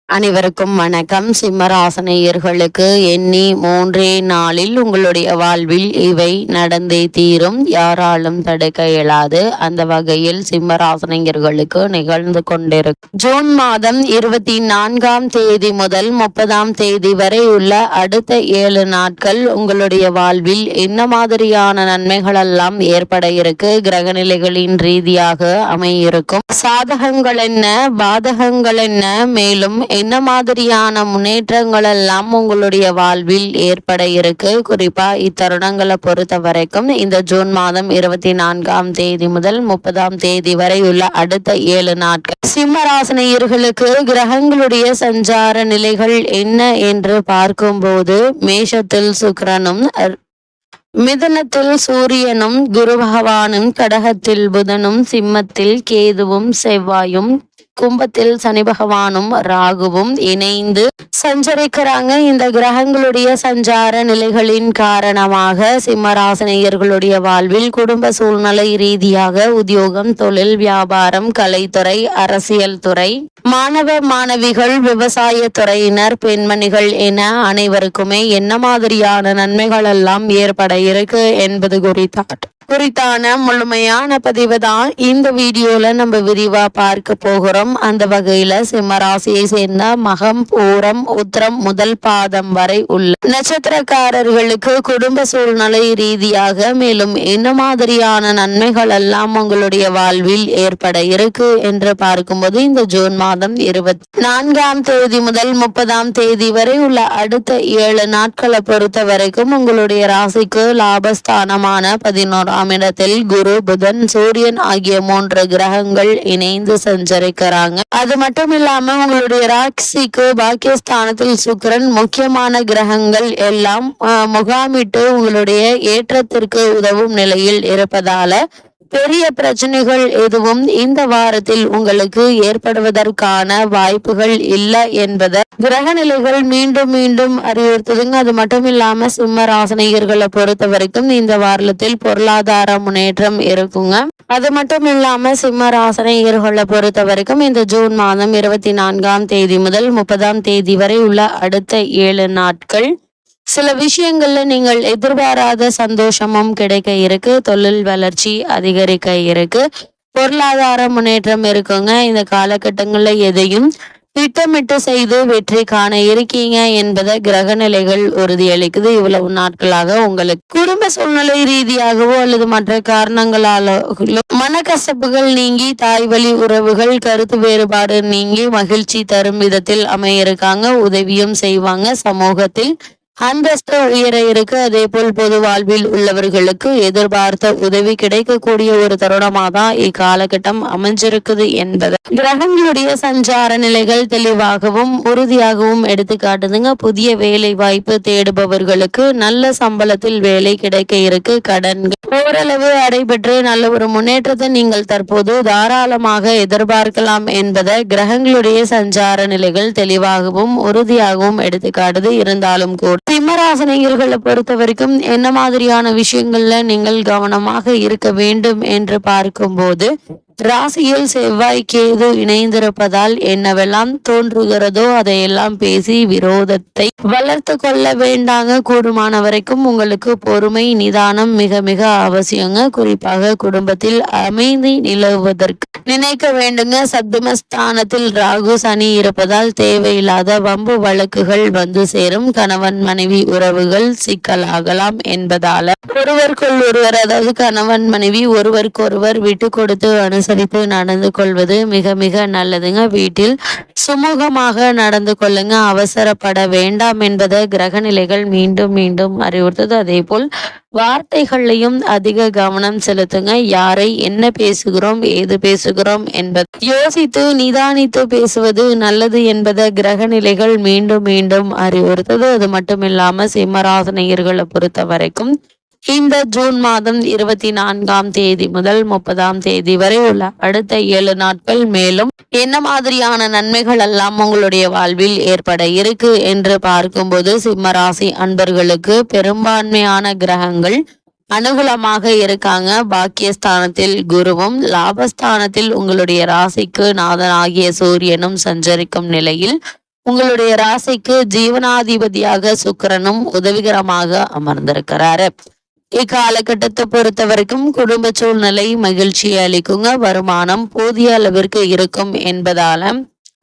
அனைவருக்கும் வணக்கம். சிம்மராசனையர்களுக்கு எண்ணி 3 நாளில் உங்களுடைய வாழ்வில் இவை நடந்தே தீரும், யாராலும் தடுக்க இயலாது. அந்த வகையில் சிம்மராசனையர்களுக்கு நிகழ்ந்து கொண்டிருக்கும் ஜூன் மாதம் 24ஆம் தேதி முதல் 30ஆம் தேதி வரை உள்ள அடுத்த 7 நாட்கள் உங்களுடைய வாழ்வில் என்ன மாதிரியான நன்மைகள் எல்லாம் ஏற்பட இருக்கு, கிரகநிலைகளின் ரீதியாக அமையிருக்கும், சாதகங்கள் என்ன, பாதகங்கள் என்ன, மேலும் என்ன மாதிரியான முன்னேற்றங்கள் எல்லாம் உங்களுடைய வாழ்வில் ஏற்பட இருக்கு. குறிப்பா இத்தருணங்களை பொறுத்த வரைக்கும் இந்த ஜூன் மாதம் 24ஆம் தேதி முதல் 30ஆம் தேதி வரை உள்ள அடுத்த 7 நாட்கள் சிம்மராசினியர்களுக்கு கிரகங்களுடைய சஞ்சார நிலைகள் என்ன என்று பார்க்கும்போது, மேஷத்தில் சுக்கிரனும், மிதுனத்தில் சூரியனும், குரு பகவானும், கடகத்தில் புதனும், சிம்மத்தில் கேதுவும் செவ்வாயும், கும்பத்தில் சனி பகவானும் ராகுவும் இணைந்து சஞ்சரிக்கிறாங்க. இந்த கிரகங்களுடைய சஞ்சார நிலைகளின் காரணமாக சிம்மராசினியர்களுடைய வாழ்வில் குடும்ப சூழ்நிலை ரீதியாக உத்தியோகம், தொழில், வியாபாரம், கலைத்துறை, அரசியல் துறை, மாணவ மாணவிகள், விவசாய துறையினர், பெண்மணிகள் என அனைவருக்குமே என்ன மாதிரியான நன்மைகள் எல்லாம் ஏற்பட இருக்கு என்பது குறித்தான முழுமையான பதிவு தான் இந்த வீடியோல நம்ம விரிவா பார்க்க போகிறோம். அந்த வகையில சிம்ம ராசியை சேர்ந்த மகம், பூரம், உத்திரம் முதல் பாதம் வரை உள்ள நட்சத்திரக்காரர்களுக்கு குடும்ப சூழ்நிலை ரீதியாக மேலும் என்ன மாதிரியான நன்மைகள் எல்லாம் உங்களுடைய வாழ்வில் ஏற்பட இருக்கு என்று பார்க்கும்போது, இந்த ஜூன் மாதம் 24ஆம் தேதி முதல் 30ஆம் தேதி வரை உள்ள அடுத்த 7 நாட்களை பொறுத்த வரைக்கும் உங்களுடைய ராசிக்கு லாபஸ்தானமான 11ஆம் இடத்தில் குரு, புதன், சூரியன் ஆகிய 3 கிரகங்கள் இணைந்து சஞ்சரிக்கிறாங்க. அது மட்டும் இல்லாம உங்களுடைய ராசிக்கு பாக்கியஸ்தானத்தில் சுக்கிரன், முக்கியமான கிரகங்கள் எல்லாம் முகாமிட்டு உங்களுடைய ஏற்றத்திற்கு உதவும் நிலையில் இருப்பதால பெரிய பிரச்சனைகள் எதுவும் இந்த வாரத்தில் உங்களுக்கு ஏற்படுவதற்கான வாய்ப்புகள் இல்லை என்பதை கிரக நிலைகள் மீண்டும் மீண்டும் அறிவுறுத்துதுங்க. அது மட்டும் இல்லாம சிம்ம ராசினியர்களை பொறுத்த வரைக்கும் இந்த வாரத்தில் பொருளாதார முன்னேற்றம் இருக்குங்க. அது மட்டும் இல்லாம சிம்ம ராசினியர்களை பொறுத்த வரைக்கும் இந்த ஜூன் மாதம் 24ஆம் தேதி முதல் 30ஆம் தேதி வரை உள்ள அடுத்த 7 நாட்கள் சில விஷயங்கள்ல நீங்கள் எதிர்பாராத சந்தோஷமும் கிடைக்க இருக்கு, தொழில் வளர்ச்சி அதிகரிக்க இருக்கு, பொருளாதார முன்னேற்றம் இருக்குங்க. இந்த காலகட்டங்கள்ல எதையும் திட்டமிட்டு செய்து வெற்றி காண இருக்கீங்க என்பதை கிரக நிலைகள் உறுதியளிக்குது. இவ்வளவு நாட்களாக உங்களுக்கு குடும்ப சூழ்நிலை ரீதியாகவோ அல்லது மற்ற காரணங்களாலோ மனக்கசப்புகள் நீங்கி, தாய் வழி உறவுகள், கருத்து வேறுபாடு நீங்கி மகிழ்ச்சி தரும் விதத்தில் அமைய இருக்காங்க. உதவியும் செய்வாங்க. சமூகத்தில் அந்தஸ்து உயர இருக்கு. அதே போல் பொது வாழ்வில் உள்ளவர்களுக்கு எதிர்பார்த்த உதவி கிடைக்கக்கூடிய ஒரு தருணமாக தான் இக்காலகட்டம் அமைஞ்சிருக்குது என்பது கிரகங்களுடைய சஞ்சார நிலைகள் தெளிவாகவும் உறுதியாகவும் எடுத்து காட்டுதுங்க. புதிய வேலை வாய்ப்பு தேடுபவர்களுக்கு நல்ல சம்பளத்தில் வேலை கிடைக்க இருக்கு. கடன்கள் ஓரளவு அடைபெற்று நல்ல ஒரு முன்னேற்றத்தை நீங்கள் தற்போது தாராளமாக எதிர்பார்க்கலாம் என்பதை கிரகங்களுடைய சஞ்சார நிலைகள் தெளிவாகவும் உறுதியாகவும் எடுத்து காட்டுது. இருந்தாலும் கூட சிம்மராசினியர்களை பொறுத்த வரைக்கும் என்ன மாதிரியான விஷயங்கள்ல நீங்கள் கவனமாக இருக்க வேண்டும் என்று பார்க்கும்போது, ராசியில் செவ்வாய் கேது இணைந்திருப்பதால் என்னவெல்லாம் தோன்றுகிறதோ அதையெல்லாம் பேசி விரோதத்தை வளர்த்து கொள்ள வேண்டாங்க. கூடுமான வரைக்கும் உங்களுக்கு பொறுமை, நிதானம் மிக மிக அவசியங்க. குறிப்பாக குடும்பத்தில் அமைதி நிலவுவதற்கு நினைக்க வேண்டுங்க. சப்தமஸ்தானத்தில் ராகு, சனி இருப்பதால் தேவையில்லாத வம்பு வழக்குகள் வந்து சேரும். கணவன் மனைவி உறவுகள் சிக்கலாகலாம் என்பதால ஒருவருக்குள் ஒருவர், அதாவது கணவன் மனைவி ஒருவருக்கொருவர் விட்டு கொடுத்து அனுசரித்து நடந்து கொள்வது மிக மிக நல்லதுங்க. வீட்டில் சுமூகமாக நடந்து கொள்ளுங்க. அவசரப்பட வேண்டாம் என்பதை கிரக நிலைகள் மீண்டும் மீண்டும் அறிவுறுத்தது. அதே போல் வார்த்தைகளையும் அதிக கவனம் செலுத்துங்க. யாரை என்ன பேசுகிறோம், ஏது பேசுகிறோம் என்பது யோசித்து நிதானித்து பேசுவது நல்லது என்பதை கிரக நிலைகள் மீண்டும் மீண்டும் அறிவுறுத்தது. அது மட்டும் இல்லாம சிம்மராசினியர்களை பொறுத்த வரைக்கும் இந்த ஜூன் மாதம் 24ஆம் தேதி முதல் 30ஆம் தேதி வரை உள்ள அடுத்த 7 நாட்கள் மேலும் என்ன மாதிரியான நன்மைகள் எல்லாம் உங்களுடைய வாழ்வில் ஏற்பட இருக்கு என்று பார்க்கும்போது, சிம்மராசி அன்பர்களுக்கு பெரும்பான்மையான கிரகங்கள் அனுகூலமாக இருக்காங்க. பாக்கியஸ்தானத்தில் குருவும், லாபஸ்தானத்தில் உங்களுடைய ராசிக்கு நாதன் ஆகிய சூரியனும் சஞ்சரிக்கும் நிலையில் உங்களுடைய ராசிக்கு ஜீவனாதிபதியாக சுக்கிரனும் உதவிகரமாக அமர்ந்திருக்கிறாரு. இக்காலகட்டத்தை பொறுத்த வரைக்கும் குடும்ப சூழ்நிலை மகிழ்ச்சி அளிக்குங்க. வருமானம் போதிய அளவிற்கு இருக்கும் என்பதால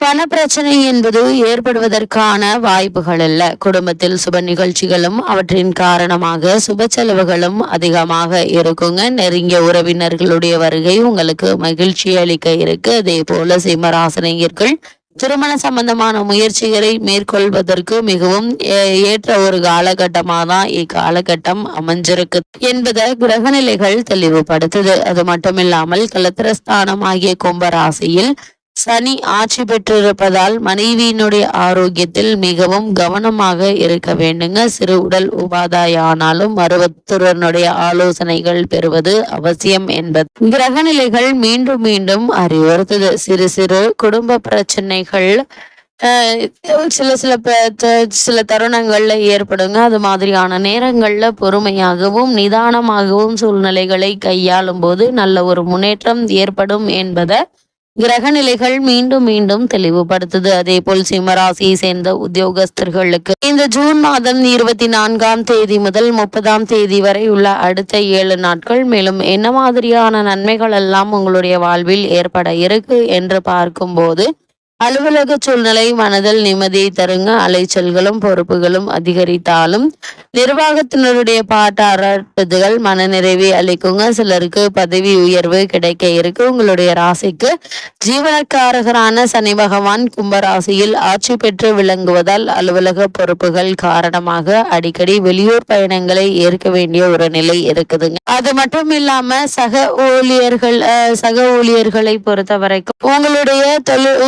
பண பிரச்சனை என்பது ஏற்படுவதற்கான வாய்ப்புகள் இல்ல. குடும்பத்தில் சுப நிகழ்ச்சிகளும் அவற்றின் காரணமாக சுப செலவுகளும் அதிகமாக இருக்குங்க. நெருங்கிய உறவினர்களுடைய வருகை உங்களுக்கு மகிழ்ச்சி அளிக்க இருக்கு. அதே போல சிம்மராசினியர்கள் திருமண சம்பந்தமான முயற்சிகளை மேற்கொள்வதற்கு மிகவும் ஏற்ற ஒரு காலகட்டமாக தான் இக்காலகட்டம் அமைஞ்சிருக்கு என்பதை கிரகநிலைகள் தெளிவுபடுத்துது. அது மட்டுமில்லாமல் கலத்திரஸ்தானம் ஆகிய கும்பராசியில் சனி ஆட்சி பெற்றிருப்பதால் மனைவியினுடைய ஆரோக்கியத்தில் மிகவும் கவனமாக இருக்க வேண்டுங்க. சிறு உடல் உபாதாய ஆனாலும் மருத்துவனுடைய ஆலோசனைகள் பெறுவது அவசியம் என்பது கிரகநிலைகள் மீண்டும் மீண்டும் அறிவுறுத்துது. சிறு சிறு குடும்ப பிரச்சனைகள் சில தருணங்கள்ல ஏற்படுங்க. அது மாதிரியான நேரங்கள்ல பொறுமையாகவும் நிதானமாகவும் சூழ்நிலைகளை கையாளும் போது நல்ல ஒரு முன்னேற்றம் ஏற்படும் என்பதை கிரகநிலைகள் மீண்டும் மீண்டும் தெளிவுபடுத்துது. அதே போல் சிம்மராசியை சேர்ந்த உத்தியோகஸ்தர்களுக்கு இந்த ஜூன் மாதம் 24ஆம் தேதி முதல் 30ஆம் தேதி வரை உள்ள அடுத்த 7 நாட்கள் மேலும் என்ன மாதிரியான நன்மைகள் எல்லாம் உங்களுடைய வாழ்வில் ஏற்பட இருக்கு என்று பார்க்கும்போது அலுவலக சூழ்நிலை மனதில் நிம்மதியை தருங்க. அலைச்சல்களும் பொறுப்புகளும் அதிகரித்தாலும் நிர்வாகத்தினருடைய பாராட்டுதல்கள் மனநிறைவை அளிக்குங்க. சிலருக்கு பதவி உயர்வு கிடைக்க இருக்கு. உங்களுடைய ராசிக்கு ஜீவனக்காரகரான சனி பகவான் கும்பராசியில் ஆட்சி பெற்று விளங்குவதால் அலுவலக பொறுப்புகள் காரணமாக அடிக்கடி வெளியூர் பயணங்களை ஏற்க வேண்டிய ஒரு நிலை இருக்குதுங்க. அது மட்டும் இல்லாம சக ஊழியர்களை பொறுத்த வரைக்கும் உங்களுடைய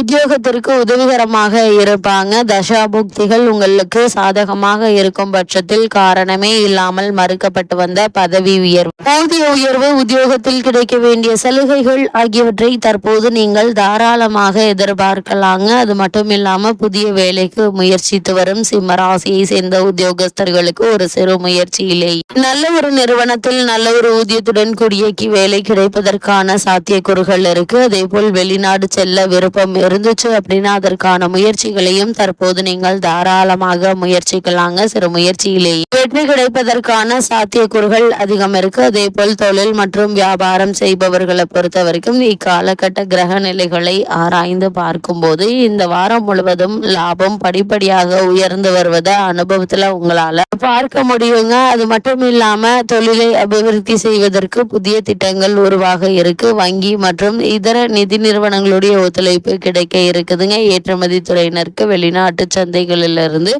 உத்தியோகத்திற்கு உதவிகரமாக இருப்பாங்க. தசாபுக்திகள் உங்களுக்கு சாதகமாக இருக்கும் பட்சத்தில் காரணமே இல்லாமல் மறுக்கப்பட்டு வந்த பதவி உயர்வு, ஊதிய உயர்வு, உத்தியோகத்தில் கிடைக்க வேண்டிய சலுகைகள் ஆகியவற்றை தற்போது நீங்கள் தாராளமாக எதிர்பார்க்கலாங்க. அது மட்டும் இல்லாம புதிய வேலைக்கு முயற்சித்து வரும் சிம்மராசியை சேர்ந்த உத்தியோகஸ்தர்களுக்கு ஒரு சிறு முயற்சியிலேயே நல்ல ஒரு நிறுவனத்தில் நல்ல ஒரு ஊதியத்துடன் கூடிய வேலை கிடைப்பதற்கான சாத்தியக்கூறுகள் இருக்கு. அதே போல் வெளிநாடு செல்ல விருப்பம் இருந்துச்சு அப்படின்னா அதற்கான முயற்சிகளையும் தற்போது நீங்கள் தாராளமாக முயற்சிக்கலாங்க. சிறு முயற்சியிலேயே வெற்றி கிடைப்பதற்கான சாத்தியக்கூறுகள் அதிகம் இருக்கு. அதே போல் தொழில் மற்றும் வியாபாரம் செய்பவர்களை பொறுத்த வரைக்கும் இக்காலகட்ட கிரக நிலைகளை ஆராய்ந்து பார்க்கும் போது இந்த வாரம் முழுவதும் லாபம் படிப்படியாக உயர்ந்து வருவதை அனுபவத்துல உங்களால பார்க்க முடியுங்க. அது மட்டும் இல்லாம தொழிலை அபிவிருத்தி செய்வதற்கு புதிய திட்டங்கள் உருவாக இருக்கு. வங்கி மற்றும் இதர நிதி நிறுவனங்களுடைய ஒத்துழைப்பு கிடைக்க இருக்குதுங்க. ஏற்றுமதி துறையினருக்கு வெளிநாட்டு சந்தைகளிலிருந்து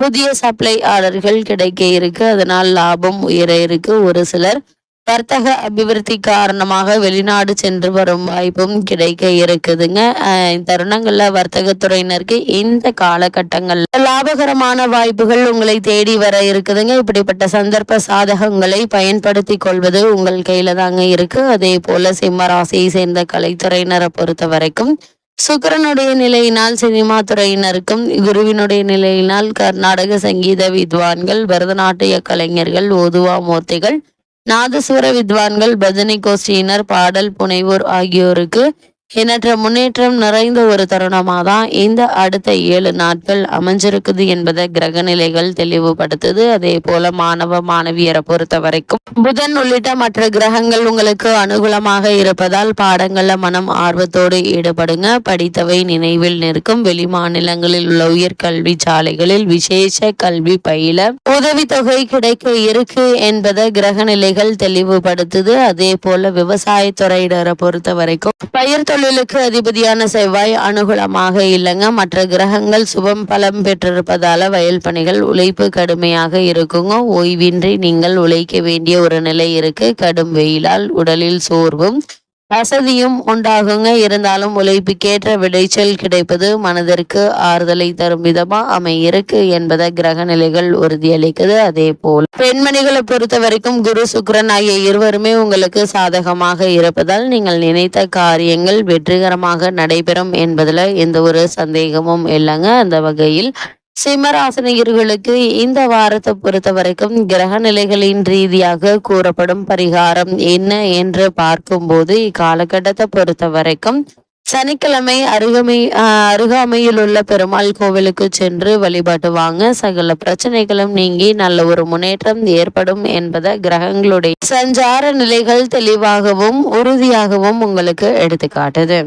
புதிய சப்ளை ஆர்டர்கள் கிடைக்க இருக்கு. அதனால் லாபம் உயர இருக்கு. ஒரு சிலர் வர்த்தக அபிவிருத்தி காரணமாக வெளிநாடு சென்று வரும் வாய்ப்பும் கிடைக்க இருக்குதுங்க. தருணங்கள்ல வர்த்தகத்துறையினருக்கு இந்த காலகட்டங்கள்ல லாபகரமான வாய்ப்புகள் உங்களை தேடி வர இருக்குதுங்க. இப்படிப்பட்ட சந்தர்ப்ப சாதகங்களை பயன்படுத்தி கொள்வது உங்கள் கையில தாங்க இருக்கு. அதே போல சிம்ம ராசியை சேர்ந்த கலைத்துறையினரை பொறுத்த வரைக்கும் சுக்கிரனுடைய நிலையினால் சினிமா துறையினருக்கும் குருவினுடைய நிலையினால் கர்நாடக சங்கீத வித்வான்கள், பரதநாட்டிய கலைஞர்கள், ஓதுவா மூர்த்திகள், நாதசுவர வித்வான்கள், பஜனை கோஷ்டியினர், பாடல் புனைவோர் ஆகியோருக்கு எண்ணற்ற முன்னேற்றம் நிறைந்த ஒரு தருணமாக தான் இந்த அடுத்த 7 நாட்கள் அமைஞ்சிருக்குது என்பதை கிரக நிலைகள் தெளிவுபடுத்துது. அதே போல மாணவ மாணவியரை பொறுத்த வரைக்கும் புதன் உள்ளிட்ட மற்ற கிரகங்கள் உங்களுக்கு அனுகூலமாக இருப்பதால் பாடங்கள்ல மனம் ஆர்வத்தோடு ஈடுபடுங்க. படித்தவை நினைவில் நிற்கும். வெளி மாநிலங்களில் உள்ள உயர்கல்வி சாலைகளில் விசேஷ கல்வி பயில உதவித்தொகை கிடைக்க இருக்கு என்பதை கிரக நிலைகள் தெளிவுபடுத்துது. அதே போல விவசாயத்துறையினரை பொறுத்த வரைக்கும் பயிர் தொழிலுக்கு அதிபதியான செவ்வாய் அனுகூலமாக இல்லைங்க. மற்ற கிரகங்கள் சுபம் பலம் பெற்றிருப்பதால வயல் பணிகள் உழைப்பு கடுமையாக இருக்குங்க. ஓய்வின்றி நீங்கள் உழைக்க வேண்டிய ஒரு நிலை இருக்கு. கடும் வெயிலால் உடலில் சோர்வும் வசதியும் உண்டாகுங்க. இருந்தாலும் உழைப்புக்கேற்ற விளைச்சல் கிடைப்பது மனதிற்கு ஆறுதலை தரும் விதமா அமையிருக்கு என்பதை கிரக நிலைகள் உறுதியளிக்குது. அதே போல் பெண்மணிகளை பொறுத்த வரைக்கும் குரு சுக்கிரன் ஆகிய இருவருமே உங்களுக்கு சாதகமாக இருப்பதால் நீங்கள் நினைத்த காரியங்கள் வெற்றிகரமாக நடைபெறும் என்பதுல எந்த ஒரு சந்தேகமும் இல்லைங்க. அந்த வகையில் சிம்மராசினியர்களுக்கு இந்த வாரத்தை பொறுத்த வரைக்கும் கிரக நிலைகளின் ரீதியாக கூறப்படும் பரிகாரம் என்ன என்று பார்க்கும்போது இக்காலகட்டத்தை பொறுத்த வரைக்கும் சனிக்கிழமை அருகாமையில் உள்ள பெருமாள் கோவிலுக்கு சென்று வழிபாட்டு வாங்க. சகல பிரச்சனைகளும் நீங்கி நல்ல ஒரு முன்னேற்றம் ஏற்படும் என்பதை கிரகங்களுடைய சஞ்சார நிலைகள் தெளிவாகவும் உறுதியாகவும் உங்களுக்கு எடுத்துக்காட்டுது.